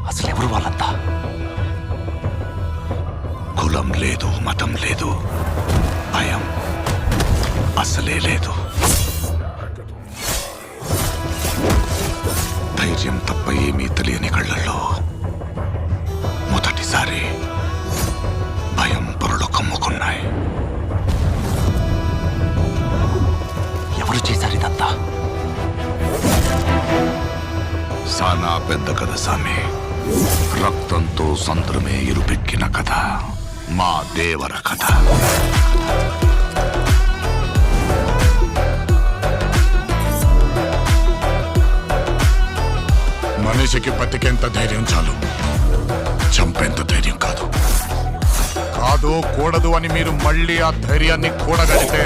అసలు ఎవరు వాళ్ళంతా? కులం లేదు, మతం లేదు, భయం అసలే లేదు. ధైర్యం తప్ప ఏమీ తెలియని కళ్ళల్లో మొదటిసారి భయం పొరలు కమ్ముకున్నాయి. ఎవరు చేశారు ఇదంతా? సానా పెద్ద కథ సామి. రక్తంతో సంద్రమే ఇరుపెక్కిన కథ మా దేవర కథ. మనిషికి బతికేంత ధైర్యం చాలు, చంపేంత ధైర్యం కాదు. కాదు కూడదు అని మీరు మళ్ళీ ఆ ధైర్యాన్ని కూడగలిగితే